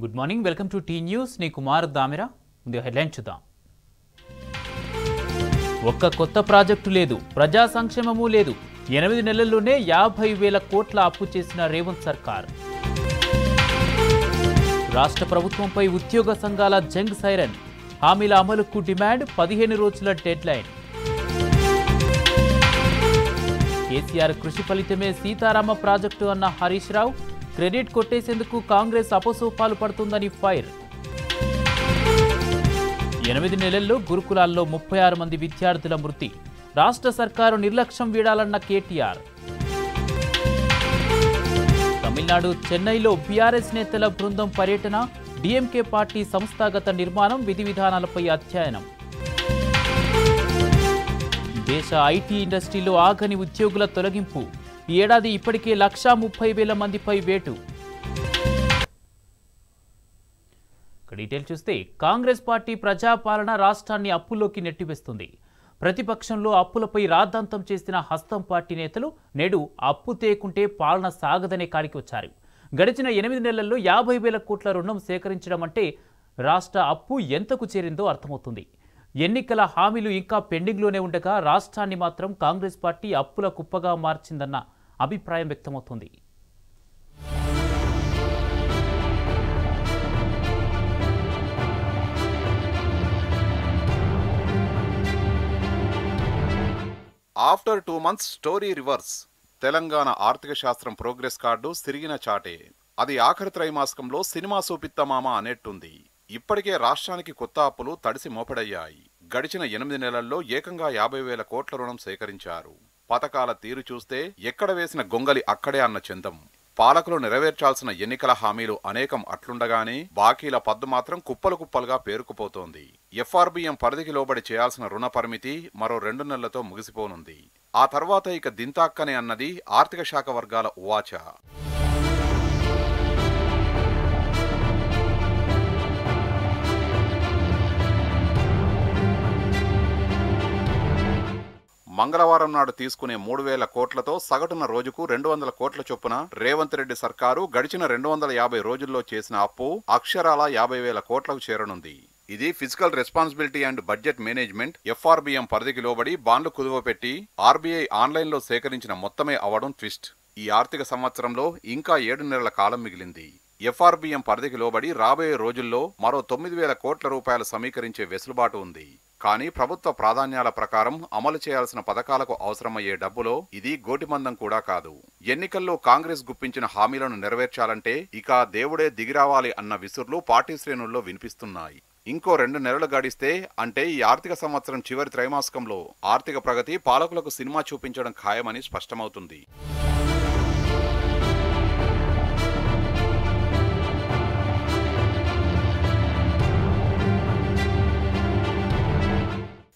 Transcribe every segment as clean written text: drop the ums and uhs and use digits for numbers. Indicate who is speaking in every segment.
Speaker 1: Good morning, welcome to T news. నీ కుమార్ దామిరా. ముందు headline చూద్దాం. ఒక్క కొత్త ప్రాజెక్టు లేదు, ప్రజా సంక్షేమము లేదు. 8 నెలల్లోనే 50,000 కోట్ల అప్పు చేసిన రేవంత్ సర్కార్. రాష్ట్ర ప్రభుత్వంపై ఉద్యోగ సంఘాల జంగ్ సైరన్. హామీల అమలుకు డిమాండ్, 15 రోజుల డెడ్ లైన్. కేసీఆర్ కృషి ఫలితమే సీతారామ ప్రాజెక్టు అన్న హరీష్ రావు. క్రెడిట్ కొట్టేసేందుకు కాంగ్రెస్ అపసోపాలు పడుతుందని ఫైర్. 8 నెలల్లో గురుకులాల్లో 36 మంది విద్యార్థుల మృతి. రాష్ట్ర సర్కారు నిర్లక్ష్యం వీడాలన్న కేటీఆర్. తమిళనాడు చెన్నైలో బీఆర్ఎస్ నేతల బృందం పర్యటన. డీఎంకే పార్టీ సంస్థాగత నిర్మాణం, విధి విధానాలపై అధ్యయనం. దేశ ఐటీ ఇండస్ట్రీలో ఆగని ఉద్యోగుల తొలగింపు. ఈ ఏడాది ఇప్పటికే 130,000 మందిపై వేటు. డీటెయిల్ చూస్తే, కాంగ్రెస్ పార్టీ ప్రజాపాలన రాష్ట్రాన్ని అప్పుల్లోకి నెట్టివేస్తుంది. ప్రతిపక్షంలో అప్పులపై రాద్ధాంతం చేసిన హస్తం పార్టీ నేతలు నేడు అప్పు తేకుంటే పాలన సాగదనే కాడికి వచ్చారు. గడిచిన 8 నెలల్లో 50,000 కోట్ల రుణం సేకరించడం అంటే రాష్ట్ర అప్పు ఎంతకు చేరిందో అర్థమవుతుంది. ఎన్నికల హామీలు ఇంకా పెండింగ్లోనే ఉండగా రాష్ట్రాన్ని మాత్రం కాంగ్రెస్ పార్టీ అప్పుల కుప్పగా మార్చిందన్న అభిప్రాయం వ్యక్తమవుతుంది.
Speaker 2: After 2 months story reverse. Telangana ఆర్థిక శాస్త్రం ప్రోగ్రెస్ కార్డు సిరిగిన చాటే. అది ఆఖరి త్రైమాసికంలో సినిమా సూపిత్తమామ అనేట్టుంది. ఇప్పటికే రాష్ట్రానికి కొత్త అప్పులు తడిసి మోపెడయ్యాయి. గడిచిన 8 నెలల్లో ఏకంగా 50,000 కోట్ల రుణం సేకరించారు. పథకాల తీరు చూస్తే ఎక్కడ వేసిన గొంగలి అక్కడే అన్న చందం. పాలకులు నెరవేర్చాల్సిన ఎన్నికల హామీలు అనేకం అట్లుండగానే బాకీల పద్దు మాత్రం కుప్పలు కుప్పలుగా పేరుకుపోతోంది. ఎఫ్ఆర్బిఎం పరిధికి లోబడి చేయాల్సిన రుణ పరిమితి మరో 2 నెలలతో ముగిసిపోనుంది. ఆ తర్వాత ఇక దింతాక్కనే అన్నది ఆర్థిక శాఖ వర్గాల ఉవాచ. మంగళవారం నాడు తీసుకునే 3,000 కోట్లతో సగటున రోజుకు 200 కోట్ల చొప్పున రేవంత్ రెడ్డి సర్కారు గడిచిన 250 రోజుల్లో చేసిన అప్పు అక్షరాల 50,000 కోట్లకు చేరనుంది. ఇది physical responsibility and budget management FRBM పరిధికి లోబడి బాండ్లు కుదువపెట్టి ఆర్బీఐ ఆన్లైన్లో సేకరించిన మొత్తమే అవడం ట్విస్ట్. ఈ ఆర్థిక సంవత్సరంలో ఇంకా 7 నెలల కాలం మిగిలింది. ఎఫ్ఆర్బిఎం పరిధికి లోబడి రాబోయే రోజుల్లో మరో 9,000 కోట్ల రూపాయలు సమీకరించే వెసులుబాటు ఉంది. కానీ ప్రభుత్వ ప్రాధాన్యాల ప్రకారం అమలు చేయాల్సిన పథకాలకు అవసరమయ్యే డబ్బులో ఇది గోటిమందం కూడా కాదు. ఎన్నికల్లో కాంగ్రెస్ గుప్పించిన హామీలను నెరవేర్చాలంటే ఇక దేవుడే దిగిరావాలి అన్న విసుర్లు పార్టీ శ్రేణుల్లో వినిపిస్తున్నాయి. ఇంకో 2 నెలలు గడిస్తే అంటే ఈ ఆర్థిక సంవత్సరం చివరి త్రైమాసికంలో ఆర్థిక ప్రగతి పాలకులకు సినిమా చూపించడం ఖాయమని స్పష్టమవుతుంది.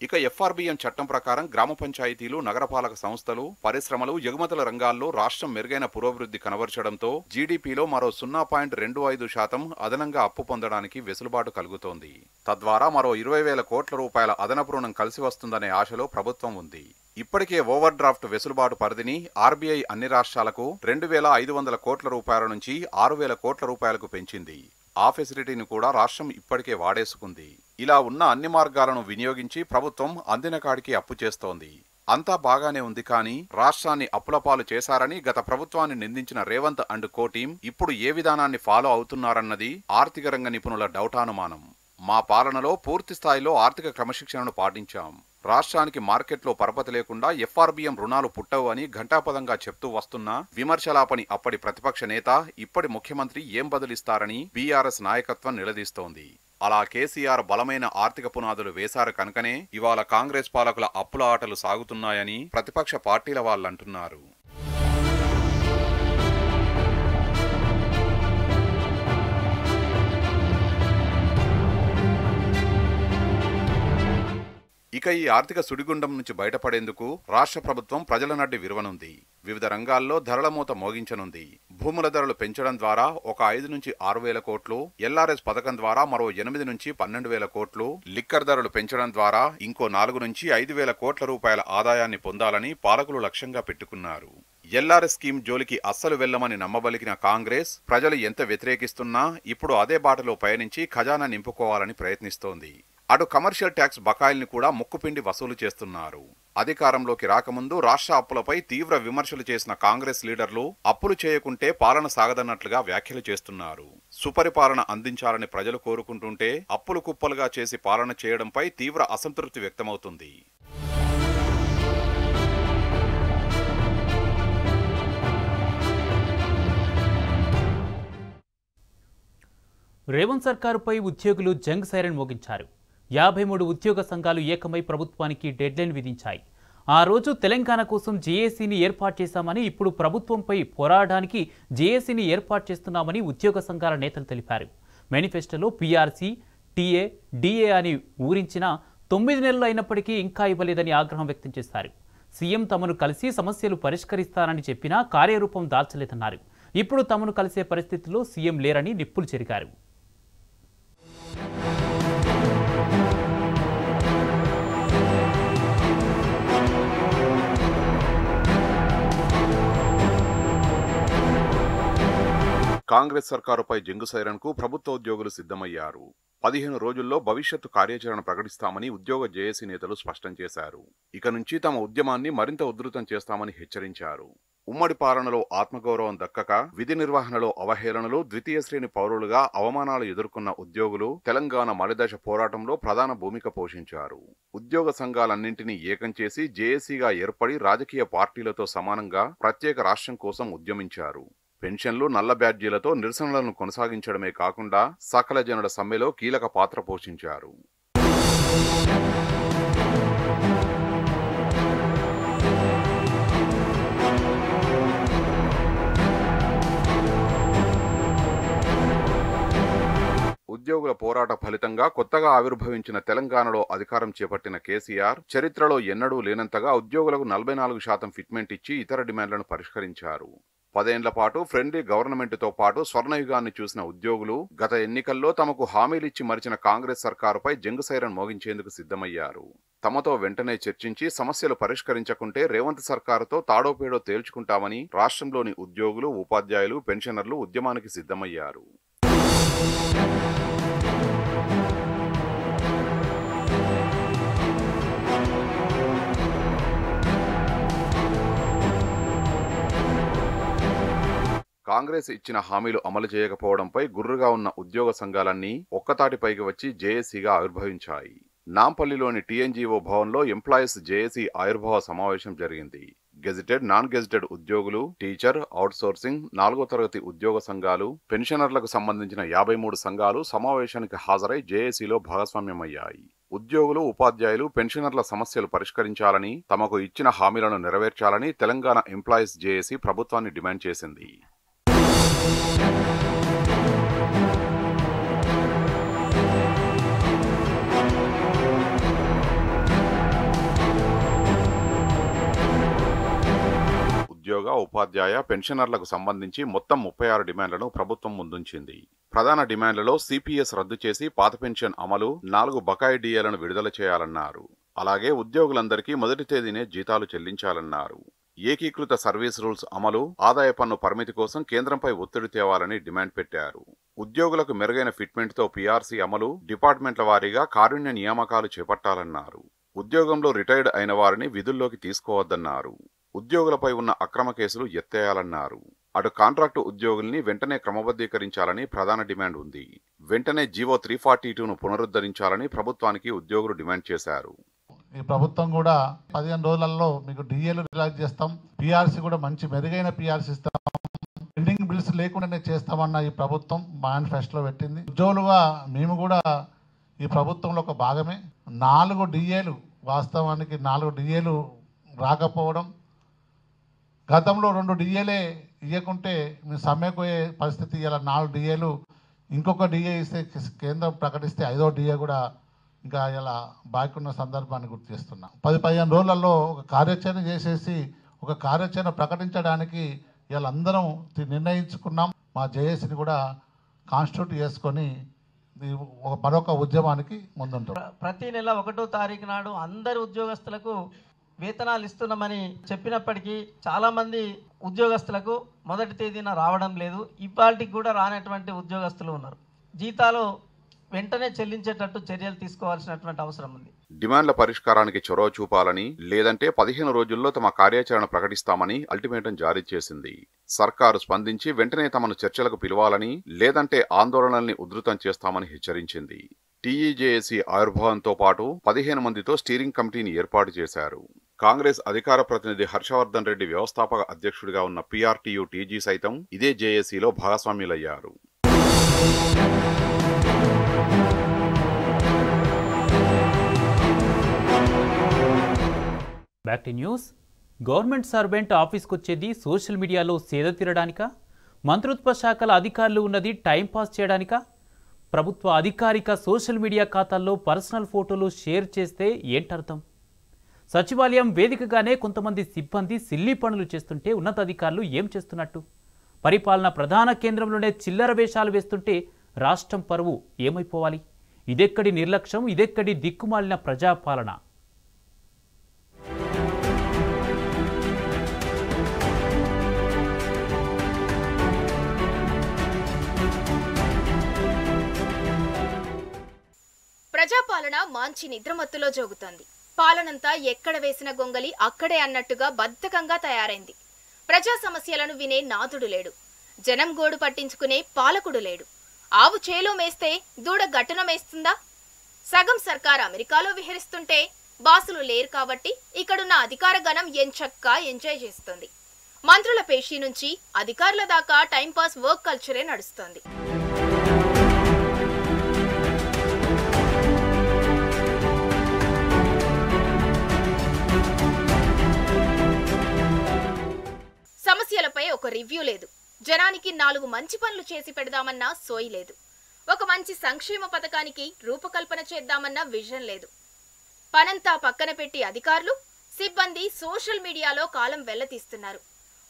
Speaker 2: ఇక ఎఫ్ఆర్బిఎం చట్టం ప్రకారం గ్రామ పంచాయతీలు, నగరపాలక సంస్థలు, పరిశ్రమలు, ఎగుమతుల రంగాల్లో రాష్ట్రం మెరుగైన పురోభివృద్ధి కనబర్చడంతో జీడీపీలో మరో 0.25% అదనంగా అప్పు పొందడానికి వెసులుబాటు కలుగుతోంది. తద్వారా మరో 20,000 కోట్ల రూపాయల అదనపు రుణం కలిసి వస్తుందనే ఆశలో ప్రభుత్వం ఉంది. ఇప్పటికే ఓవర్ డ్రాఫ్ట్ వెసులుబాటు పరిధిని ఆర్బీఐ అన్ని రాష్ట్రాలకు 2,500 కోట్ల రూపాయల నుంచి 6,000 కోట్ల రూపాయలకు పెంచింది. ఆ ఫెసిలిటీని కూడా రాష్ట్రం ఇప్పటికే వాడేసుకుంది. ఇలా ఉన్న అన్ని మార్గాలను వినియోగించి ప్రభుత్వం అందిన కాడికి అప్పు చేస్తోంది. అంతా బాగానే ఉంది. కానీ రాష్ట్రాన్ని అప్పులపాలు చేశారని గత ప్రభుత్వాన్ని నిందించిన రేవంత్ అండ్ కో టీం ఇప్పుడు ఏ విధానాన్ని ఫాలో అవుతున్నారన్నది ఆర్థిక రంగ నిపుణుల డౌటానుమానం. మా పాలనలో పూర్తి స్థాయిలో ఆర్థిక క్రమశిక్షణను పాటించాం. రాష్ట్రానికి మార్కెట్లో పరపతి లేకుండా ఎఫ్ఆర్బిఎం రుణాలు పుట్టవు అని ఘంటాపదంగా చెప్తూ వస్తున్న విమర్శలాపని అప్పటి ప్రతిపక్ష నేత, ఇప్పటి ముఖ్యమంత్రి ఏం బదులిస్తారని బీఆర్ఎస్ నాయకత్వం నిలదీస్తోంది. అలా కేసీఆర్ బలమైన ఆర్థిక పునాదులు వేశారు కనుకనే ఇవాళ కాంగ్రెస్ పాలకుల అప్పుల ఆటలు సాగుతున్నాయని ప్రతిపక్ష పార్టీల వాళ్ళంటున్నారు. ఇక ఈ ఆర్థిక సుడిగుండం నుంచి బయటపడేందుకు రాష్ట్ర ప్రభుత్వం ప్రజల నడ్డి విరవనుంది. వివిధ రంగాల్లో ధరల మూత మోగించనుంది. భూముల ధరలు పెంచడం ద్వారా ఒక 5 నుంచి 6,000 కోట్లు, ఎల్ఆర్ఎస్ పథకం ద్వారా మరో 8 నుంచి 12,000 కోట్లు, లిక్కర్ ధరలు పెంచడం ద్వారా ఇంకో 4 నుంచి 5,000 కోట్ల రూపాయల ఆదాయాన్ని పొందాలని పాలకులు లక్ష్యంగా పెట్టుకున్నారు. ఎల్ఆర్ఎస్ స్కీమ్ జోలికి అస్సలు వెళ్లమని నమ్మబలికిన కాంగ్రెస్ ప్రజలు ఎంత వ్యతిరేకిస్తున్నా ఇప్పుడు అదే బాటలో పయనించి ఖజానా నింపుకోవాలని ప్రయత్నిస్తోంది. అటు కమర్షియల్ ట్యాక్స్ బకాయిల్ని కూడా ముక్కుపిండి వసూలు చేస్తున్నారు. అధికారంలోకి రాకముందు రాష్ట్ర అప్పులపై తీవ్ర విమర్శలు చేసిన కాంగ్రెస్ లీడర్లు అప్పులు చేయకుంటే పాలన సాగదన్నట్లుగా వ్యాఖ్యలు చేస్తున్నారు. సుపరిపాలన అందించాలని ప్రజలు కోరుకుంటుంటే అప్పులు కుప్పలుగా చేసి పాలన చేయడంపై తీవ్ర అసంతృప్తి వ్యక్తమవుతుంది.
Speaker 1: రేవంత్ సర్కారుపై ఉద్యోగులు జంగ్ సైరన్ మోగించారు. 53 ఉద్యోగ సంఘాలు ఏకమై ప్రభుత్వానికి డెడ్లైన్ విధించాయి. ఆ రోజు తెలంగాణ కోసం జేఏసీని ఏర్పాటు చేశామని, ఇప్పుడు ప్రభుత్వంపై పోరాడడానికి జేఏసీని ఏర్పాటు చేస్తున్నామని ఉద్యోగ సంఘాల నేతలు తెలిపారు. మేనిఫెస్టోలో పీఆర్సీ, టీఏ, డీఏ అని ఊరించిన 9 నెలలు అయినప్పటికీ ఇంకా ఇవ్వలేదని ఆగ్రహం వ్యక్తం చేశారు. సీఎం తమను కలిసి సమస్యలు పరిష్కరిస్తానని చెప్పినా కార్యరూపం దాల్చలేదన్నారు. ఇప్పుడు తమను కలిసే పరిస్థితుల్లో సీఎం లేరని నిప్పులు చెరిగారు.
Speaker 2: కాంగ్రెస్ సర్కారుపై జంగు సైరన్కు ప్రభుత్వ ఉద్యోగులు సిద్ధమయ్యారు. 15 రోజుల్లో భవిష్యత్తు కార్యాచరణ ప్రకటిస్తామని ఉద్యోగ జేఏసీ నేతలు స్పష్టం చేశారు. ఇక నుంచి తమ ఉద్యమాన్ని మరింత ఉధృతం చేస్తామని హెచ్చరించారు. ఉమ్మడి పాలనలో ఆత్మగౌరవం దక్కక విధి నిర్వహణలో అవహేళనలు, ద్వితీయ శ్రేణి పౌరులుగా అవమానాలు ఎదుర్కొన్న ఉద్యోగులు తెలంగాణ మలిదశ పోరాటంలో ప్రధాన భూమిక పోషించారు. ఉద్యోగ సంఘాలన్నింటినీ ఏకం చేసి జేఏసీగా ఏర్పడి రాజకీయ పార్టీలతో సమానంగా ప్రత్యేక రాష్ట్రం కోసం ఉద్యమించారు. పెన్షన్లు, నల్ల బ్యాడ్జీలతో నిరసనలను కొనసాగించడమే కాకుండా సకల జనుల సమ్మెలో కీలక పాత్ర పోషించారు. ఉద్యోగుల పోరాట ఫలితంగా కొత్తగా ఆవిర్భవించిన తెలంగాణలో అధికారం చేపట్టిన కేసీఆర్ చరిత్రలో ఎన్నడూ లేనంతగా ఉద్యోగులకు 44% ఫిట్మెంట్ ఇచ్చి ఇతర డిమాండ్లను పరిష్కరించారు. 10 ఏళ్ల పాటు ఫ్రెండ్లీ గవర్నమెంట్తో పాటు స్వర్ణయుగాన్ని చూసిన ఉద్యోగులు గత ఎన్నికల్లో తమకు హామీలిచ్చి మరిచిన కాంగ్రెస్ సర్కారుపై జంగు సైరన్ మోగించేందుకు సిద్ధమయ్యారు. తమతో వెంటనే చర్చించి సమస్యలు పరిష్కరించకుంటే రేవంత్ సర్కారుతో తాడోపేడో తేల్చుకుంటామని రాష్ట్రంలోని ఉద్యోగులు, ఉపాధ్యాయులు, పెన్షనర్లు ఉద్యమానికి సిద్ధమయ్యారు. కాంగ్రెస్ ఇచ్చిన హామీలు అమలు చేయకపోవడంపై గుర్రుగా ఉన్న ఉద్యోగ సంఘాలన్నీ ఒక్కతాటిపైకి వచ్చి జేఏసీగా ఆవిర్భవించాయి. నాంపల్లిలోని టీఎన్జీఓ భవన్లో ఎంప్లాయీస్ జేఏసీ ఆవిర్భావ సమావేశం జరిగింది. గెజిటెడ్, నాన్ గెజిటెడ్ ఉద్యోగులు, టీచర్, అవుట్సోర్సింగ్, 4వ తరగతి ఉద్యోగ సంఘాలు, పెన్షనర్లకు సంబంధించిన 53 సంఘాలు సమావేశానికి హాజరై జేఏసీలో భాగస్వామ్యమయ్యాయి. ఉద్యోగులు, ఉపాధ్యాయులు, పెన్షనర్ల సమస్యలు పరిష్కరించాలని, తమకు ఇచ్చిన హామీలను నెరవేర్చాలని తెలంగాణ ఎంప్లాయీస్ జేఏసీ ప్రభుత్వాన్ని డిమాండ్ చేసింది. ఉద్యోగ, ఉపాధ్యాయ, పెన్షనర్లకు సంబంధించి మొత్తం 36 డిమాండ్లను ప్రభుత్వం ముందుంచింది. ప్రధాన డిమాండ్లలో సిపిఎస్ రద్దు చేసి పాత పెన్షన్ అమలు, 4 బకాయి డిఏలను విడుదల చేయాలన్నారు. అలాగే ఉద్యోగులందరికీ మొదటి తేదీనే జీతాలు చెల్లించాలన్నారు. ఏకీకృత సర్వీస్ రూల్స్ అమలు, ఆదాయ పన్ను పరిమితి కోసం కేంద్రంపై ఒత్తిడి తేవాలని డిమాండ్ పెట్టారు. ఉద్యోగులకు మెరుగైన ఫిట్మెంట్తో పీఆర్సీ అమలు, డిపార్ట్మెంట్ల వారీగా కారుణ్య నియామకాలు చేపట్టాలన్నారు. ఉద్యోగంలో రిటైర్డ్ అయిన వారిని విధుల్లోకి తీసుకోవద్దన్నారు. ఉద్యోగులపై ఉన్న అక్రమ కేసులు ఎత్తేయాలన్నారు. అటు కాంట్రాక్టు ఉద్యోగుల్ని వెంటనే క్రమబద్ధీకరించాలని ప్రధాన డిమాండ్ ఉంది. వెంటనే జీవో 342ను పునరుద్ధరించాలని ప్రభుత్వానికి ఉద్యోగులు డిమాండ్ చేశారు.
Speaker 3: ఈ ప్రభుత్వం కూడా 15 రోజులలో మీకు డిఏలు రిలాక్స్ చేస్తాం, పీఆర్సీ కూడా మంచి మెరుగైన పీఆర్సీ ఇస్తాం, పెండింగ్ బిల్స్ లేకుండానే చేస్తామన్న ఈ ప్రభుత్వం మేనిఫెస్టోలో పెట్టింది. ఉద్యోగులుగా మేము కూడా ఈ ప్రభుత్వంలో ఒక భాగమే. 4 డిఏలు, వాస్తవానికి 4 డిఏలు రాకపోవడం, గతంలో 2 డిఏలే ఇవ్వకుంటే మేము సమ్మెకు పోయే పరిస్థితి. ఇలా 4 డిఏలు, ఇంకొక డిఏ ఇస్తే కేంద్రం ప్రకటిస్తే 5వ డిఏ కూడా ఇంకా ఇలా బాకీ ఉన్న సందర్భాన్ని గుర్తు చేస్తున్నాం. 10-15 రోజులలో ఒక కార్యాచరణ చేసేసి ఒక కార్యాచరణ ప్రకటించడానికి ఇలా అందరం నిర్ణయించుకున్నాం. మా జేఏసీని కూడా కాన్స్టిట్యూట్ చేసుకొని మరొక ఉద్యమానికి ముందుంటాం.
Speaker 4: ప్రతి నెల 1వ తారీఖు నాడు అందరి ఉద్యోగస్తులకు వేతనాలు ఇస్తున్నామని చెప్పినప్పటికీ చాలామంది ఉద్యోగస్తులకు మొదటి తేదీన రావడం లేదు. ఇవాళకి కూడా రానటువంటి ఉద్యోగస్తులు ఉన్నారు. జీతాలు వెంటనే చెల్లించేటట్టు చర్యలు తీసుకోవాల్సినటువంటి అవసరం ఉంది.
Speaker 2: డిమాండ్ల పరిష్కారానికి చొరవ చూపాలని, లేదంటే 15 రోజుల్లో తమ కార్యాచరణ ప్రకటిస్తామని అల్టిమేటం జారీ చేసింది. సర్కారు స్పందించి వెంటనే తమను చర్చలకు పిలవాలని, లేదంటే ఆందోళనల్ని ఉధృతం చేస్తామని హెచ్చరించింది. టీఈజేఏసీ ఆవిర్భావంతో పాటు 15 మందితో స్టీరింగ్ కమిటీని ఏర్పాటు చేశారు. కాంగ్రెస్ అధికార ప్రతినిధి హర్షవర్ధన్ రెడ్డి వ్యవస్థాపక అధ్యక్షుడిగా ఉన్న పీఆర్టీయూ టీజీ సైతం ఇదే జేఏసీలో భాగస్వామ్యులయ్యారు.
Speaker 1: Back to news. Government servant ఆఫీస్కి వచ్చేది సోషల్ మీడియాలో సేద తీరడానికా? మంత్రిత్వ శాఖల అధికారులు ఉన్నది టైంపాస్ చేయడానికా? ప్రభుత్వ అధికారిక సోషల్ మీడియా ఖాతాల్లో పర్సనల్ ఫోటోలు షేర్ చేస్తే ఏంటర్థం? సచివాలయం వేదికగానే కొంతమంది సిబ్బంది సిల్లీ పనులు చేస్తుంటే ఉన్నతాధికారులు ఏం చేస్తున్నట్టు? పరిపాలన ప్రధాన కేంద్రంలోనే చిల్లర వేషాలు వేస్తుంటే రాష్ట్రం పరువు ఏమైపోవాలి? ఇదెక్కడి నిర్లక్ష్యం, ఇదెక్కడి దిక్కుమాలిన ప్రజాపాలన?
Speaker 5: ప్రజాపాలన మాంచి నిద్రమత్తులో జోగుతోంది. పాలనంతా ఎక్కడ వేసిన గొంగలి అక్కడే అన్నట్టుగా బద్ధకంగా తయారైంది. ప్రజా సమస్యలను వినే నాథుడు లేడు. జనం గోడు పట్టించుకునే పాలకుడు లేడు. ఆవు చేలో మేస్తే దూడ గట్టున మేస్తుందా? సగం సర్కార్ అమెరికాలో విహరిస్తుంటే బాసులు లేరు కాబట్టి ఇక్కడున్న అధికార గణం ఎంచక్కా ఎంజాయ్ చేస్తుంది. మంత్రుల పేషీ నుంచి అధికారుల దాకా టైంపాస్ వర్క్ కల్చరే నడుస్తోంది. సమస్యలపై ఒక రివ్యూ లేదు. జనానికి 4 మంచి పనులు చేసి పెడదామన్నా సోయి లేదు. ఒక మంచి సంక్షేమ పథకానికి రూపకల్పన చేద్దామన్న విజన్ లేదు. పనంతా పక్కన పెట్టి అధికారులు, సిబ్బంది సోషల్ మీడియాలో కాలం వెల్లతీస్తున్నారు.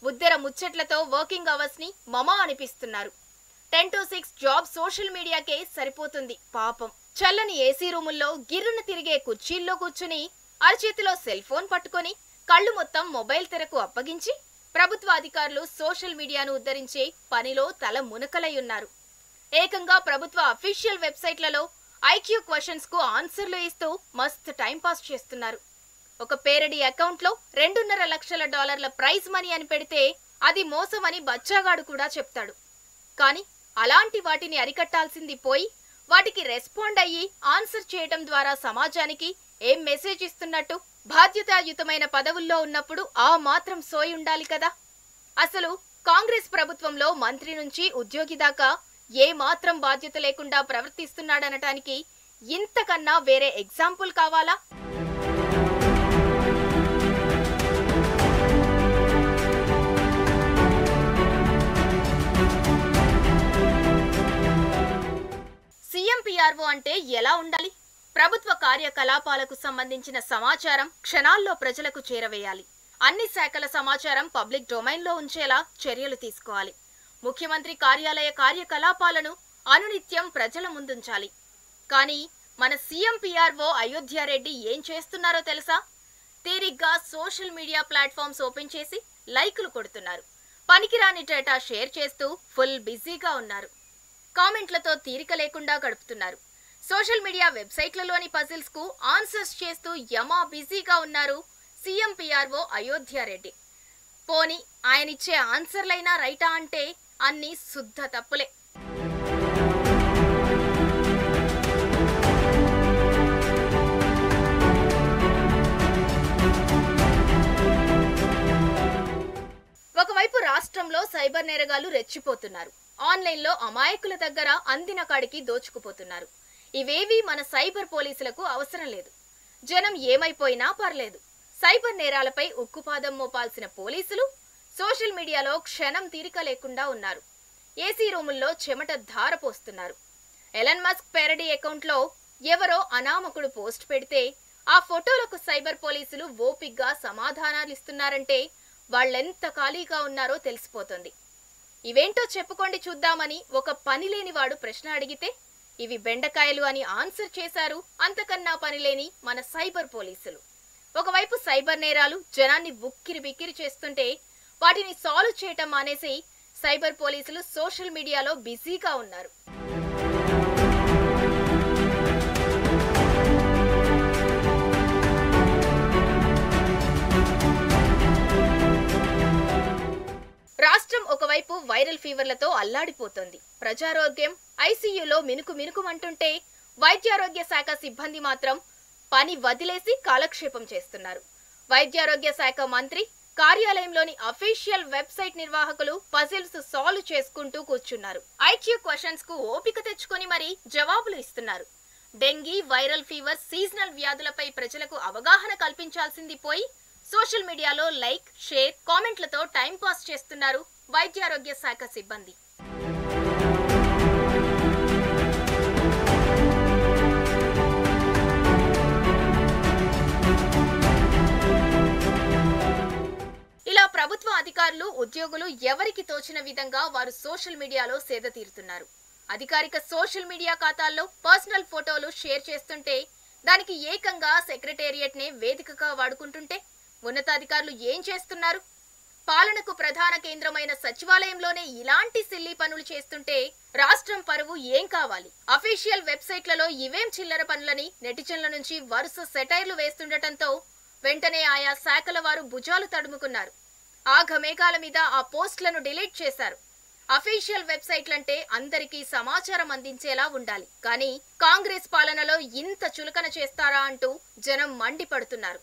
Speaker 5: ఉద్దెర ముచ్చట్లతో వర్కింగ్ అవర్స్ ని మమా అనిపిస్తున్నారు. 10 to 6 జాబ్ సోషల్ మీడియాకే సరిపోతుంది పాపం. చల్లని ఏసీ రూముల్లో గిర్రున తిరిగే కుర్చీల్లో కూర్చుని అరచేతిలో సెల్ ఫోన్ పట్టుకొని కళ్ళు మొత్తం మొబైల్ తెరకు అప్పగించి ప్రభుత్వ అధికారులు సోషల్ మీడియాను ఉద్ధరించే పనిలో తల మునకలై ఉన్నారు. ఏకంగా ప్రభుత్వ అఫీషియల్ వెబ్సైట్లలో ఐక్యూ క్వశ్చన్స్ కు ఆన్సర్లు ఇస్తూ మస్తు టైంపాస్ చేస్తున్నారు. ఒక పేరడీ అకౌంట్లో $2.5 లక్షల ప్రైజ్ మనీ అని పెడితే అది మోసమని బచ్చాగాడు కూడా చెప్తాడు. కానీ అలాంటి వాటిని అరికట్టాల్సింది పోయి వాటికి రెస్పాండ్ అయ్యి ఆన్సర్ చేయడం ద్వారా సమాజానికి ఏం మెసేజ్ ఇస్తున్నట్టు? బాధ్యతాయుతమైన పదవుల్లో ఉన్నప్పుడు ఆ మాత్రం సోయి ఉండాలి కదా. అసలు కాంగ్రెస్ ప్రభుత్వంలో మంత్రి నుంచి ఉద్యోగి దాకా ఏ మాత్రం బాధ్యత లేకుండా ప్రవర్తిస్తున్నాడనటానికి ఇంతకన్నా వేరే ఎగ్జాంపుల్ కావాలా? సీఎం పీఆర్ఓ అంటే ఎలా ఉండాలి? ప్రభుత్వ కార్యకలాపాలకు సంబంధించిన సమాచారం క్షణాల్లో ప్రజలకు చేరవేయాలి. అన్ని శాఖల సమాచారం పబ్లిక్ డొమైన్లో ఉంచేలా చర్యలు తీసుకోవాలి. ముఖ్యమంత్రి కార్యాలయ కార్యకలాపాలను అనునిత్యం ప్రజల ముందుంచాలి. కానీ మన సీఎం పీఆర్ఓ అయోధ్యారెడ్డి ఏం చేస్తున్నారో తెలుసా? తీరిగ్గా సోషల్ మీడియా ప్లాట్ఫామ్స్ ఓపెన్ చేసి లైకులు కొడుతున్నారు. పనికిరాని డేటా షేర్ చేస్తూ ఫుల్ బిజీగా ఉన్నారు. కామెంట్లతో తీరిక లేకుండా గడుపుతున్నారు. సోషల్ మీడియా వెబ్సైట్లలోని పజిల్స్ కు ఆన్సర్స్ చేస్తూ యమా బిజీగా ఉన్నారు సీఎం పీఆర్ఓ అయోధ్యారెడ్డి. పోనీ ఆయనిచ్చే ఆన్సర్లైనా రైటా అంటే అన్ని శుద్ధ తప్పులే. ఒకవైపు రాష్ట్రంలో సైబర్ నేరగాళ్లు రెచ్చిపోతున్నారు. ఆన్లైన్లో అమాయకుల దగ్గర అందిన కాడికి దోచుకుపోతున్నారు. ఇవేవి మన సైబర్ పోలీసులకు అవసరం లేదు. జనం ఏమైపోయినా పర్లేదు. సైబర్ నేరాలపై ఉక్కుపాదం మోపాల్సిన పోలీసులు సోషల్ మీడియాలో క్షణం తీరిక లేకుండా ఉన్నారు. ఏసీ రూముల్లో చెమట ధార పోస్తున్నారు. ఎలన్ మస్క్ పేరడీ అకౌంట్లో ఎవరో అనామకుడు పోస్ట్ పెడితే ఆ ఫోటోలకు సైబర్ పోలీసులు ఓపిగ్గా సమాధానాలిస్తున్నారంటే వాళ్ళెంత ఖాళీగా ఉన్నారో తెలిసిపోతుంది. ఇవేంటో చెప్పుకోండి చూద్దామని ఒక పనిలేనివాడు ప్రశ్న అడిగితే ఇవి బెండకాయలు అని ఆన్సర్ చేశారు అంతకన్నా పనిలేని మన సైబర్ పోలీసులు. ఒకవైపు సైబర్ నేరాలు జనాన్ని ఉక్కిరి బిక్కిరి చేస్తుంటే వాటిని సాల్వ్ చేయటం మానేసి సైబర్ పోలీసులు సోషల్ మీడియాలో బిజీగా ఉన్నారు. రాష్ట్రం ఒకవైపు వైరల్ ఫీవర్లతో అల్లాడిపోతోంది. ప్రజారోగ్యం ఐసీయూలో మినుకుమంటుంటే వైద్యారోగ్య శాఖ సిబ్బంది మాత్రం పని వదిలేసి కాలక్షేపం చేస్తున్నారు. వైద్యారోగ్య శాఖ మంత్రి కార్యాలయంలోని అఫీషియల్ వెబ్సైట్ నిర్వాహకులు పజిల్స్ సాల్వ్ చేసుకుంటూ కూర్చున్నారు. ఐక్యూ క్వశ్చన్స్ కు ఓపిక తెచ్చుకొని మరీ జవాబులు ఇస్తున్నారు. డెంగీ, వైరల్ ఫీవర్, సీజనల్ వ్యాధులపై ప్రజలకు అవగాహన కల్పించాల్సింది పోయి సోషల్ మీడియాలో లైక్, షేర్, కామెంట్లతో టైం పాస్ చేస్తున్నారు వైద్యారోగ్య శాఖ సిబ్బంది. ఇలా ప్రభుత్వ అధికారులు, ఉద్యోగులు ఎవరికి తోచిన విధంగా వారు సోషల్ మీడియాలో సేద తీరుతున్నారు. అధికారిక సోషల్ మీడియా ఖాతాల్లో పర్సనల్ ఫోటోలు షేర్ చేస్తుంటే దానికి ఏకంగా సెక్రటేరియట్ నే వేదికగా వాడుకుంటుంటే ఉన్నతాధికారులు ఏం చేస్తున్నారు? పాలనకు ప్రధాన కేంద్రమైన సచివాలయంలోనే ఇలాంటి సిల్లీ పనులు చేస్తుంటే రాష్ట్రం పరువు ఏం కావాలి? అఫీషియల్ వెబ్సైట్లలో ఇవేం చిల్లర పనులని నెటిజన్ల నుంచి వరుస సెటైర్లు వేస్తుండటంతో వెంటనే ఆయా శాఖల వారు భుజాలు తడుముకున్నారు. ఆఘమేఘాల మీద ఆ పోస్టులను డిలీట్ చేశారు. అఫీషియల్ వెబ్సైట్లంటే అందరికీ సమాచారం అందించేలా ఉండాలి. కానీ కాంగ్రెస్ పాలనలో ఇంత చులకన చేస్తారా అంటూ జనం మండిపడుతున్నారు.